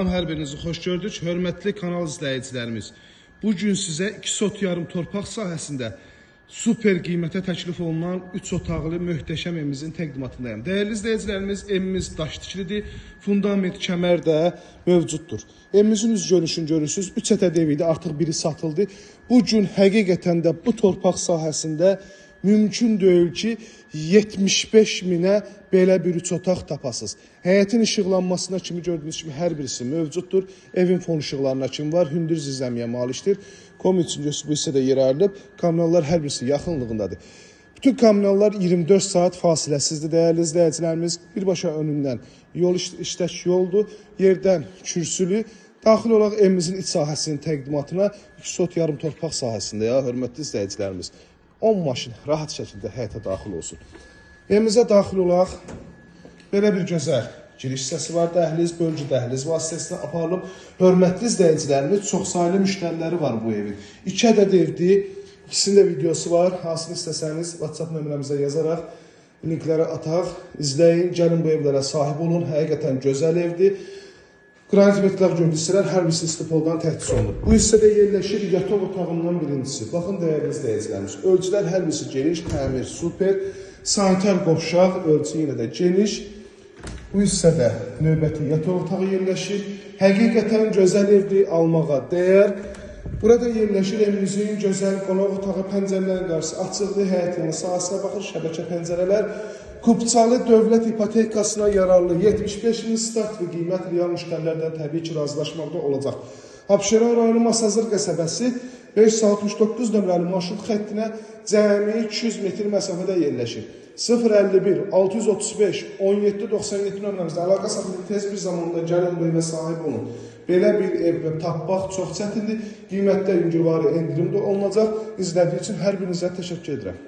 Hər birinizi xoş gördük. Hörmətli kanal izləyicilərimiz. Bugün sizə 2 sot yarım torpaq sahəsində super qiymətə təklif olunan 3 otaqlı möhtəşəm evimizin təqdimatındayım. Dəyərli izləyicilərimiz, evimiz daş tikilidir. Fundament kəmər də mövcuddur. Evimizin üz görünüşünü görürsünüz. 3 ədəd ev idi, artıq biri satıldı. Bugün həqiqətən də bu torpaq sahəsində mümkün deyil ki, 75 minə belə bir 3 otaq tapasınız. Həyətin işıqlanmasına kimi gördüyünüz kimi hər birisi mövcuddur. Evin fon işıqlarına kimi var, hündür zirzəmiyə malikdir. Kom üçün bu hissədə yer ayrılıb, kommunallar hər birisi yaxınlığındadır. Bütün kommunallar 24 saat fasiləsizdir, dəyərli izləyicilərimiz. Birbaşa önündən yol işlək yoldur, yerdən kürsülü. Daxil olaraq evimizin iç sahəsinin təqdimatına 2 sot yarım torpaq sahəsində, hörmətli izləyicilərimiz. 10 maşın rahat şəkildə həyata daxil olsun. Evimizə daxil olaraq belə bir gözəl giriş hissəsi var. Dəhliz, bölgü dəhliz vasitəsilə aparılıb. Hörmətli izləyicilərimiz, çoxsaylı müştəriləri var bu evin. 2 ədəd evdir. İkisində videosu var. Hansını istəsəniz WhatsApp nömrəmizə yazaraq linkləri ataq, izləyin, gəlin bu evlərə sahib olun. Həqiqətən gözəl evdir. Qranit metal gördüsələr hər birisi istipoldan təhdis olunur. Bu hissədə yerləşir yataq otağından birincisi. Baxın dəyərli izləyicilərimiz. Ölçülər hər birisi geniş, təmir super, sanitar qovşaq, ölçü yenə də geniş. Bu hissədə növbəti yataq otağı yerləşir. Həqiqətən gözəl evdir, almağa dəyər. Burada yerləşir evimizin gözəl qonaq otağı, pəncərələrin qarşısı açıqdır, həyət yanı sahəsinə baxır, şəbəkə pəncərələr. Kupçalı dövlət ipotekasına yararlı 75 min start və qiymət real müştərilərdən təbii ki, razılaşmaqda olacaq. Abşeron rayonu Masazır qəsəbəsi 569 nömrəli marşrut xəttinə cəmi 200 metr məsafədə yerləşir. 051 635 1797 nömrəmizdə əlaqə saxlayıb tez bir zamanda gəlin bu evə sahib olun. Belə bir ev tapmaq çox çətindir. Qiymətdə yüngülvari endirimdə olunacaq. İzlədiyi üçün hər birinizə təşəkkür edirəm.